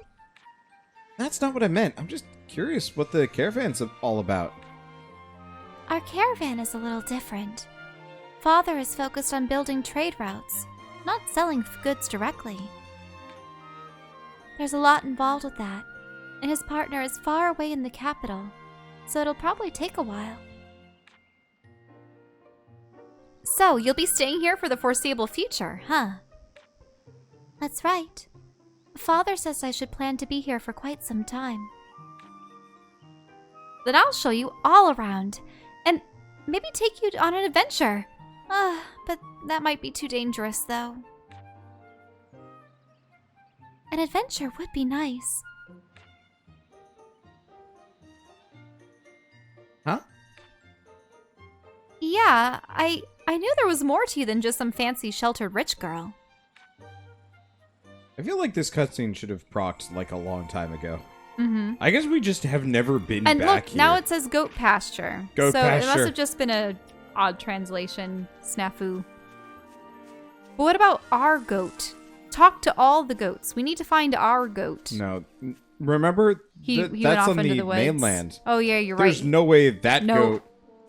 That's not what I meant. I'm just curious what the caravan's all about. Our caravan is a little different. Father is focused on building trade routes, not selling goods directly. There's a lot involved with that, and his partner is far away in the capital, so it'll probably take a while. So, you'll be staying here for the foreseeable future, huh? That's right. Father says I should plan to be here for quite some time. Then I'll show you all around, and maybe take you on an adventure. But that might be too dangerous, though. An adventure would be nice. Huh? Yeah, I knew there was more to you than just some fancy sheltered rich girl. I feel like this cutscene should have procced like a long time ago. Mm-hmm. I guess we just have never been And back look, here. now it says goat pasture. Goat so it must pasture. have just been a odd translation snafu. But what about our goat? Talk to all the goats. We need to find our goat. No, remember He went that's off on into the the woods. mainland. Oh yeah, you're There's right. no way that No. goat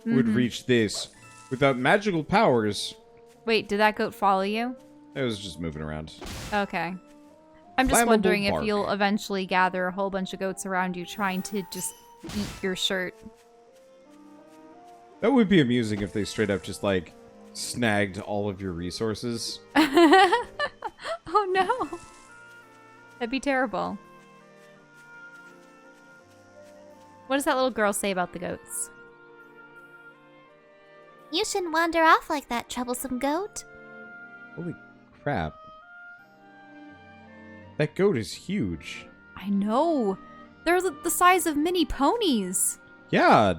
would Mhm. reach this without magical powers. Wait, did that goat follow you? It was just moving around. Okay. I'm just Flammable wondering bark. if you'll eventually gather a whole bunch of goats around you trying to just eat your shirt. That would be amusing if they straight up just like snagged all of your resources. Oh no. That'd be terrible. What does that little girl say about the goats? You shouldn't wander off like that, troublesome goat. Holy crap. That goat is huge. I know. They're the size of mini ponies. Yeah,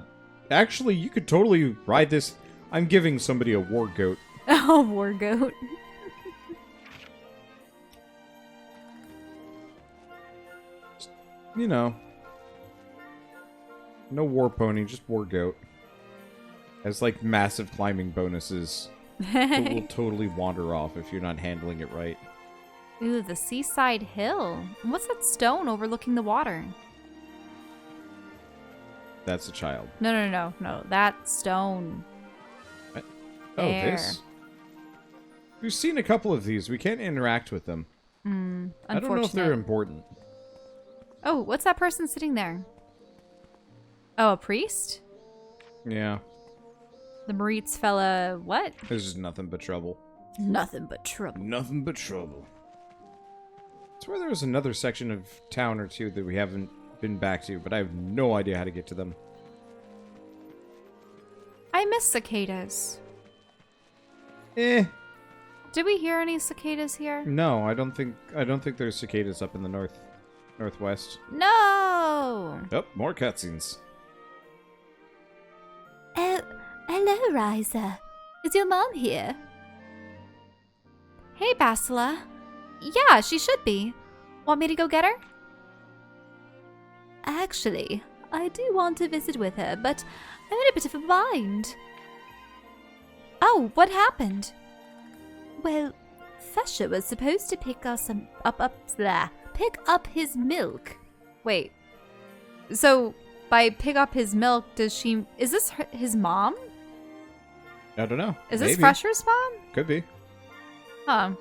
actually, you could totally ride this. I'm giving somebody a war goat. Oh, war goat. You know. No war pony, just war goat. Has like massive climbing bonuses. It will totally wander off if you're not handling it right. Ooh, the seaside hill. And what's that stone overlooking the water? That's a child. No. That stone. Oh, There. this? We've seen a couple of these. We can't interact with them. I don't know if they're important. Oh, what's that person sitting there? Oh, a priest? Yeah. The Moritz fella, what? There's just nothing but trouble. Nothing but trouble. Nothing but trouble. I swear there was another section of town or two that we haven't been back to, but I have no idea how to get to them. I miss cicadas. Eh. Did we hear any cicadas here? No, I don't think there's cicadas up in the northwest. No! Oh, more cutscenes. Oh, hello, Ryza. Is your mom here? Hey, Basila. Yeah, she should be. Want me to go get her? Actually, I do want to visit with her, but I'm in a bit of a bind. Oh, what happened? Well, Fesha was supposed to pick up his milk. Wait. So, by pick up his milk, is this his mom? I don't know. Is Maybe. this Fresher's mom? Could be. Huh.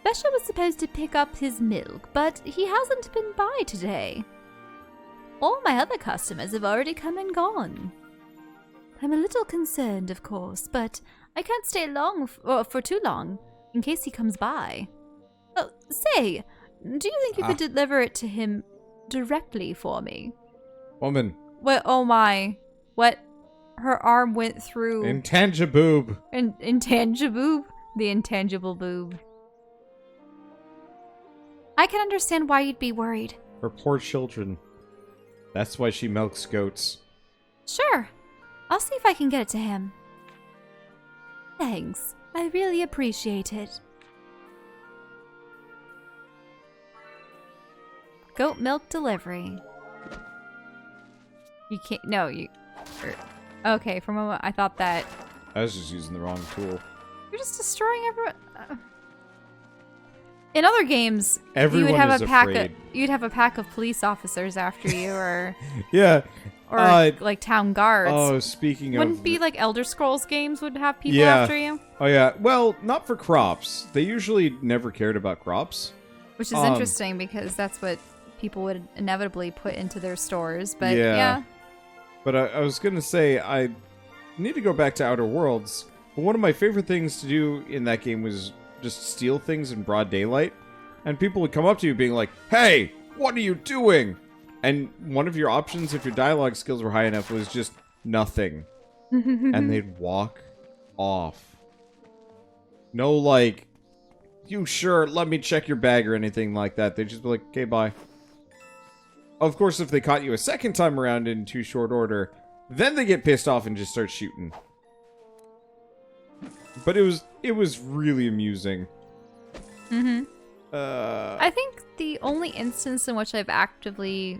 Fesha was supposed to pick up his milk, but he hasn't been by today. All my other customers have already come and gone. I'm a little concerned, of course, but I can't stay long for too long, in case he comes by. Oh, say, do you think you could deliver it to him directly for me? Woman. What? Oh my. What? Her arm went through... Intangiboob. Intangiboob? The intangible boob. I can understand why you'd be worried. Her poor children. That's why she milks goats. Sure. I'll see if I can get it to him. Thanks. I really appreciate it. Goat milk delivery. You can't... No, you... Okay, for a moment I thought that... I was just using the wrong tool. You're just destroying everyone... In other games, Everyone you would have is a pack afraid. you'd have a pack of police officers after you, or Yeah. or like town guards. Oh, speaking of... Wouldn't be like Elder Scrolls games would have people Yeah. after you? Oh, yeah. Well, not for crops. They usually never cared about crops. Which is interesting because that's what people would inevitably put into their stores. But yeah. But I was going to say, I need to go back to Outer Worlds. But one of my favorite things to do in that game was just steal things in broad daylight. And people would come up to you being like, "Hey, what are you doing?" And one of your options, if your dialogue skills were high enough, was just nothing. And they'd walk off. No, like, "You sure? Let me check your bag," or anything like that. They'd just be like, "Okay, bye." Of course, if they caught you a second time around in too short order, then they get pissed off and just start shooting. But it was really amusing. Mm-hmm. I think the only instance in which I've actively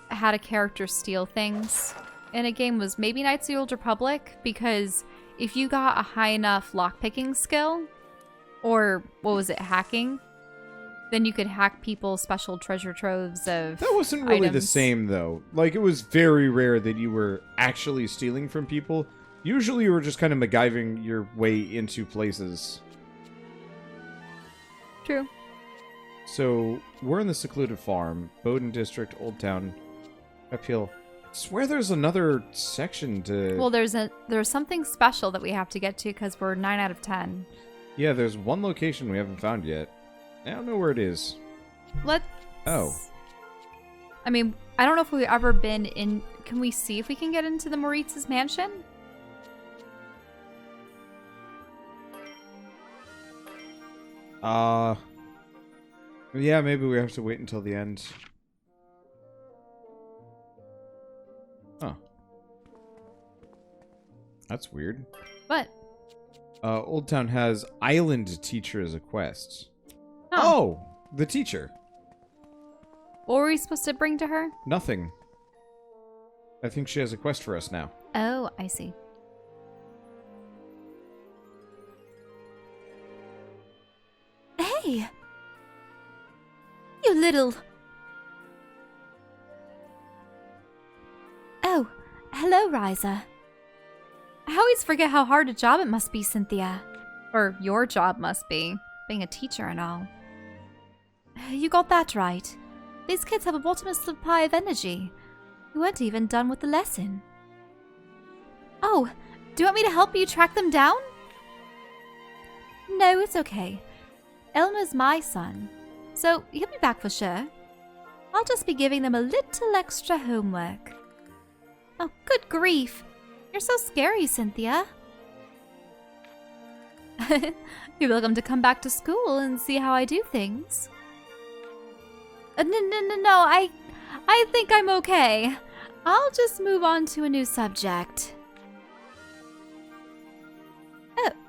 had a character steal things in a game was maybe Knights of the Old Republic, because if you got a high enough lockpicking skill, or what was it, hacking, then you could hack people's special treasure troves of That wasn't really the items. same, though. Like, it was very rare that you were actually stealing from people. Usually you were just kind of MacGyvering your way into places. True. So, we're in the secluded farm, Bowden District, Old Town, uphill. I swear there's another section to... Well, there's something special that we have to get to because we're 9 out of 10. Yeah, there's one location we haven't found yet. I don't know where it is. Let's... Oh. I mean, I don't know if we've ever been in... Can we see if we can get into the Moritz's mansion? Yeah, maybe we have to wait until the end. Huh. That's weird. What? Old Town has Island Teacher as a quest. Oh. The teacher. What were we supposed to bring to her? Nothing. I think she has a quest for us now. Oh, I see. Hey! You little... Oh, hello, Ryza. I always forget how hard a job it must be, Cynthia. Or your job must be, being a teacher and all. You got that right. These kids have a bottomless supply of energy. We weren't even done with the lesson. Oh, do you want me to help you track them down? No, it's okay. Elmer's my son, so he'll be back for sure. I'll just be giving them a little extra homework. Oh, good grief. You're so scary, Cynthia. You're welcome to come back to school and see how I do things. No, I think I'm okay. I'll just move on to a new subject.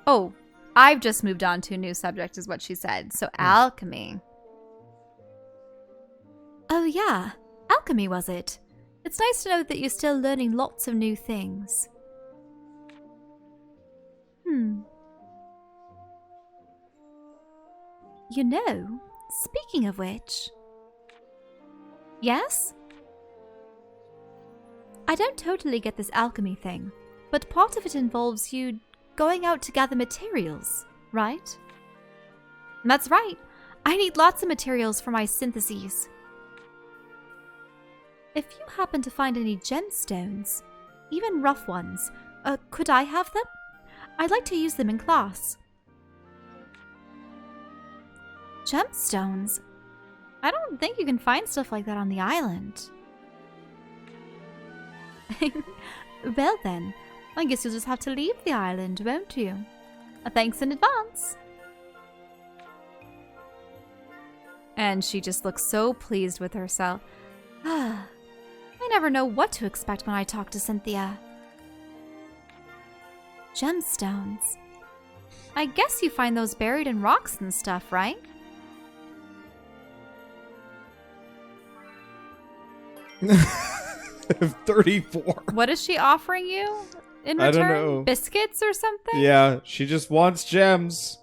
Oh, I've just moved on to a new subject is what she said. So alchemy. Oh yeah, alchemy was it? It's nice to know that you're still learning lots of new things. You know, speaking of which... Yes? I don't totally get this alchemy thing, but part of it involves you going out to gather materials, right? That's right. I need lots of materials for my syntheses. If you happen to find any gemstones, even rough ones, could I have them? I'd like to use them in class. Gemstones? I don't think you can find stuff like that on the island. Well then, I guess you'll just have to leave the island, won't you? Thanks in advance. And she just looks so pleased with herself. I never know what to expect when I talk to Cynthia. Gemstones. I guess you find those buried in rocks and stuff, right? 34. What is she offering you in return? I don't know. Biscuits or something? Yeah, she just wants gems.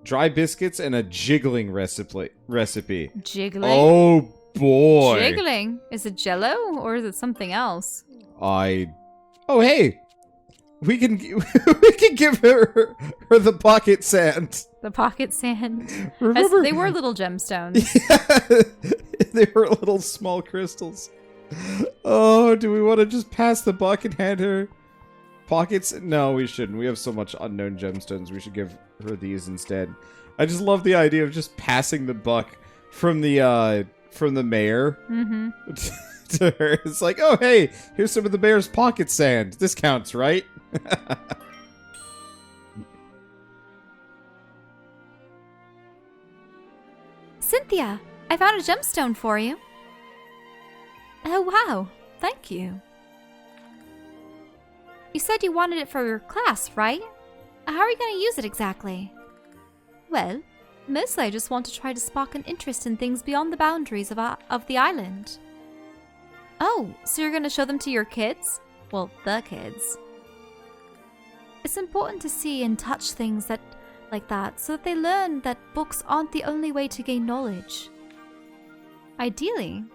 Dry biscuits and a jiggling recipe. Jiggling? Oh boy. Jiggling? Is it Jello or is it something else? Oh hey, we can give her the pocket sand. The pocket sand. Remember, They were little gemstones. Yeah, they were little small crystals. Oh, do we want to just pass the buck and hand her pockets? No, we shouldn't. We have so much unknown gemstones. We should give her these instead. I just love the idea of just passing the buck from the mayor to her. It's like, oh hey, here's some of the mayor's pocket sand. This counts, right? Cynthia, I found a gemstone for you. Oh wow, thank you. You said you wanted it for your class, right? How are you going to use it exactly? Well, mostly I just want to try to spark an interest in things beyond the boundaries of the island. Oh, so you're going to show them to your kids? Well, the kids. It's important to see and touch things like that so that they learn that books aren't the only way to gain knowledge. Ideally,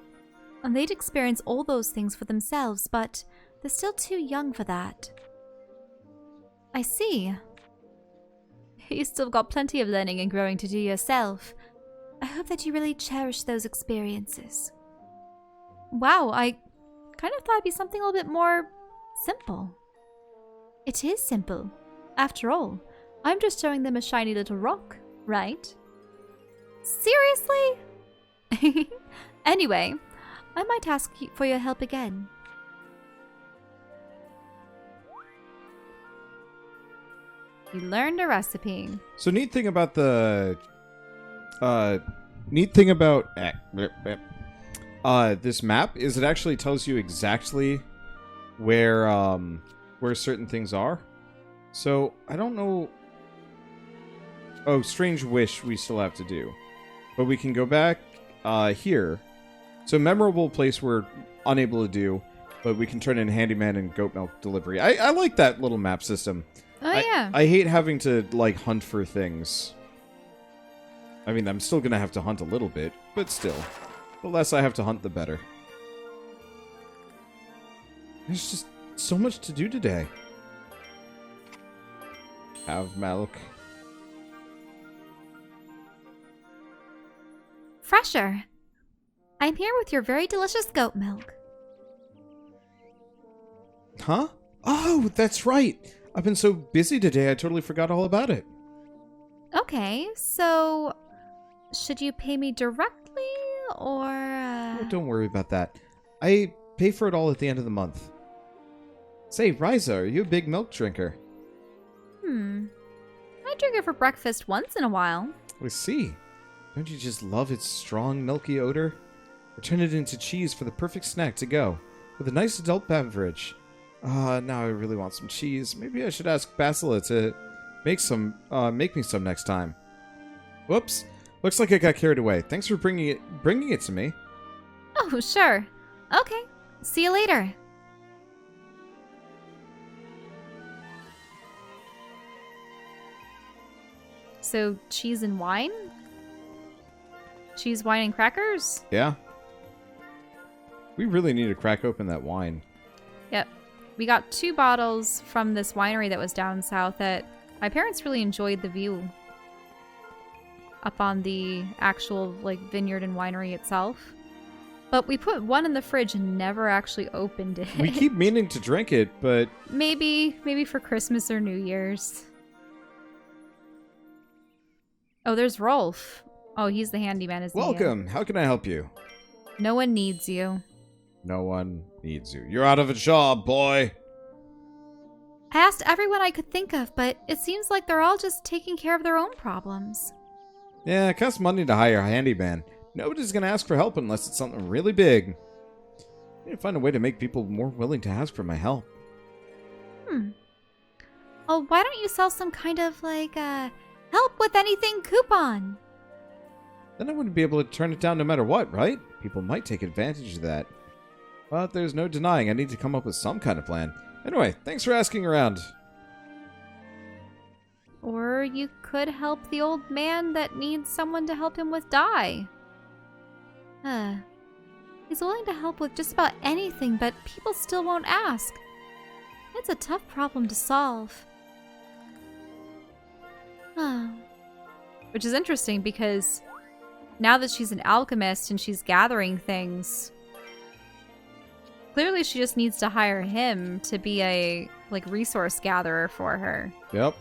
they'd experience all those things for themselves, but they're still too young for that. I see. You still got plenty of learning and growing to do yourself. I hope that you really cherish those experiences. Wow, I kind of thought it'd be something a little bit more simple. It is simple. After all, I'm just showing them a shiny little rock, right? Seriously? Anyway, I might ask for your help again. You learned a recipe. So neat thing about this map is it actually tells you exactly where certain things are. So I don't know. Oh, Strange Wish we still have to do, but we can go back here. So memorable place we're unable to do, but we can turn in Handyman and goat milk delivery. I like that little map system. Oh, yeah. I hate having to, like, hunt for things. I mean, I'm still gonna have to hunt a little bit, but still. The less I have to hunt, the better. There's just so much to do today. Have milk. fresher. I'm here with your very delicious goat milk. Huh? Oh, that's right. I've been so busy today, I totally forgot all about it. Okay, so should you pay me directly or... Oh, don't worry about that. I pay for it all at the end of the month. Say, Ryza, are you a big milk drinker? I drink it for breakfast once in a while. I see. Don't you just love its strong, milky odor? Or turn it into cheese for the perfect snack to go, with a nice adult beverage. Now I really want some cheese. Maybe I should ask Basila to make me some next time. Whoops. Looks like I got carried away. Thanks for bringing it to me. Oh, sure. Okay. See you later. So, cheese and wine? Cheese, wine, and crackers? Yeah. We really need to crack open that wine. Yep. We got 2 bottles from this winery that was down south that my parents really enjoyed the view up on the actual vineyard and winery itself. But we put one in the fridge and never actually opened it. We keep meaning to drink it, but... Maybe for Christmas or New Year's. Oh, there's Rolf. Oh, he's the handyman, isn't he? Welcome. How can I help you? No one needs you. No one needs you. You're out of a job, boy. I asked everyone I could think of, but it seems like they're all just taking care of their own problems. Yeah, it costs money to hire a handyman. Nobody's gonna ask for help unless it's something really big. I need to find a way to make people more willing to ask for my help. Oh, why don't you sell some kind of help with anything coupon? Then I wouldn't be able to turn it down no matter what, right? People might take advantage of that. But there's no denying I need to come up with some kind of plan. Anyway, thanks for asking around. Or you could help the old man that needs someone to help him with dye. He's willing to help with just about anything, but people still won't ask. It's a tough problem to solve. Which is interesting because now that she's an alchemist and she's gathering things, clearly she just needs to hire him to be a resource gatherer for her. Yep.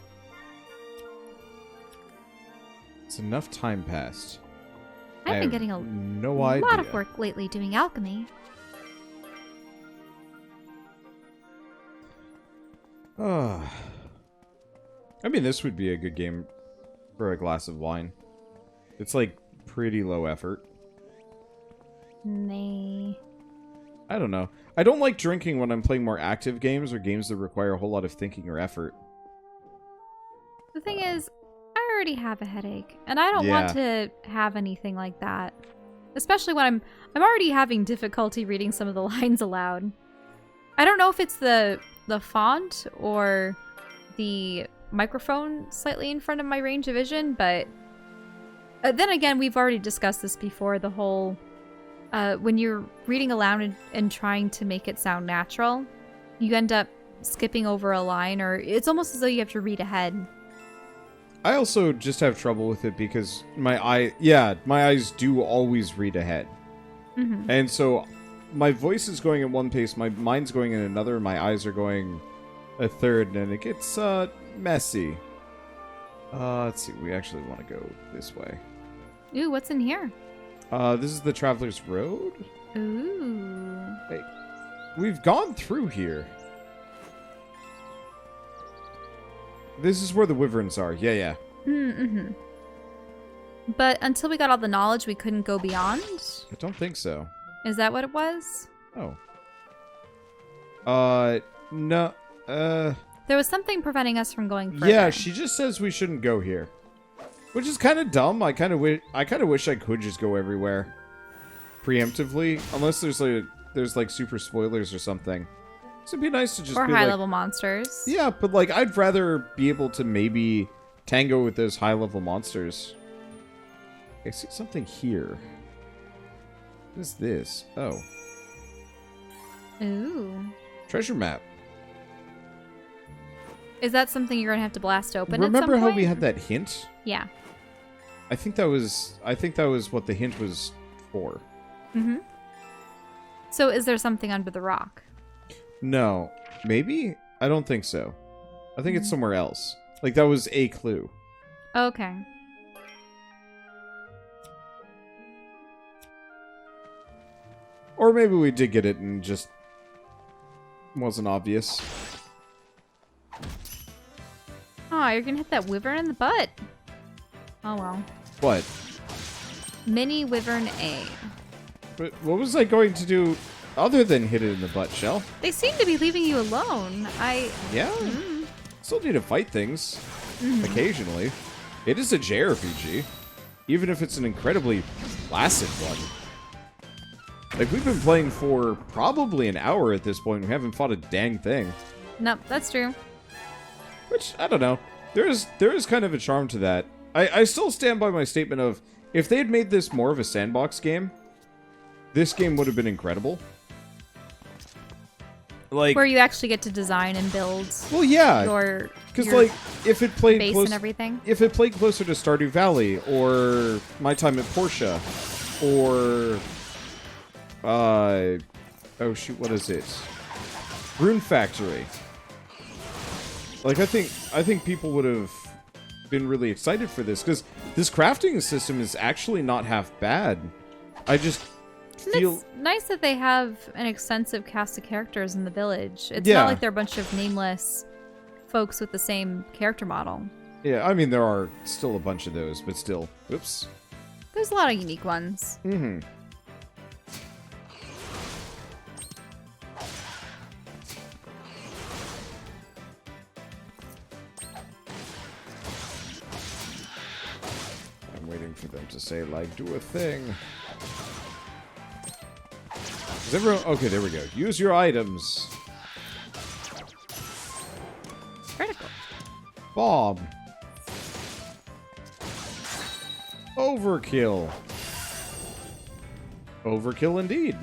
It's enough time passed. I've been getting a lot of work lately doing alchemy. I mean, this would be a good game for a glass of wine. It's pretty low effort. Nay. I don't know. I don't like drinking when I'm playing more active games or games that require a whole lot of thinking or effort. The thing is, I already have a headache, and I don't want to have anything like that. Especially when I'm already having difficulty reading some of the lines aloud. I don't know if it's the font or the microphone slightly in front of my range of vision, but then again, we've already discussed this before, the whole when you're reading aloud and trying to make it sound natural, you end up skipping over a line, or it's almost as though you have to read ahead. I also just have trouble with it because my eyes do always read ahead. Mm-hmm. And so my voice is going at one pace, my mind's going in another, my eyes are going a third, and it gets messy. Let's see, we actually want to go this way. Ooh, what's in here? This is the Traveler's Road? Ooh. Hey, we've gone through here. This is where the wyverns are. Yeah. Mm-hmm. But until we got all the knowledge, we couldn't go beyond? I don't think so. Is that what it was? Oh. No. There was something preventing us from going further. Yeah, she just says we shouldn't go here. Which is kind of dumb. I kind of wish I could just go everywhere. Preemptively. Unless there's super spoilers or something. So it'd be nice to just or be high-level monsters. Yeah, but I'd rather be able to maybe tango with those high-level monsters. I see something here. What is this? Oh. Ooh. Treasure map. Is that something you're going to have to blast open Remember at some how point? we had that hint? Yeah. I think that was what the hint was for. Mm-hmm. So is there something under the rock? No. Maybe? I don't think so. I think it's somewhere else. Like, that was a clue. Okay. Or maybe we did get it and just wasn't obvious. Oh, you're gonna hit that wyvern in the butt. Oh well. What? Mini wyvern A. But what was I going to do other than hit it in the butt, Shell? They seem to be leaving you alone. Yeah. Still need to fight things. Occasionally. It is a JRPG. Even if it's an incredibly placid one. Like, we've been playing for probably an hour at this point. We haven't fought a dang thing. Nope, that's true. Which, I don't know. There is kind of a charm to that. I still stand by my statement of, if they had made this more of a sandbox game, this game would have been incredible. Like, Where you actually get to design and build well, yeah. your Because, like, if it played base and everything. If it played closer to Stardew Valley, or My Time at Portia, or... oh shoot, what is it? Rune Factory. Like, I think people would have been really excited for this, because this crafting system is actually not half bad. I just feel... It's nice that they have an extensive cast of characters in the village. It's Yeah. not like they're a bunch of nameless folks with the same character model. Yeah, I mean, there are still a bunch of those, but still. Oops. There's a lot of unique ones. Mm-hmm. I'm waiting for them to say, like, do a thing. Is everyone... Okay, there we go. Use your items. Critical. Bomb. Overkill. Overkill indeed.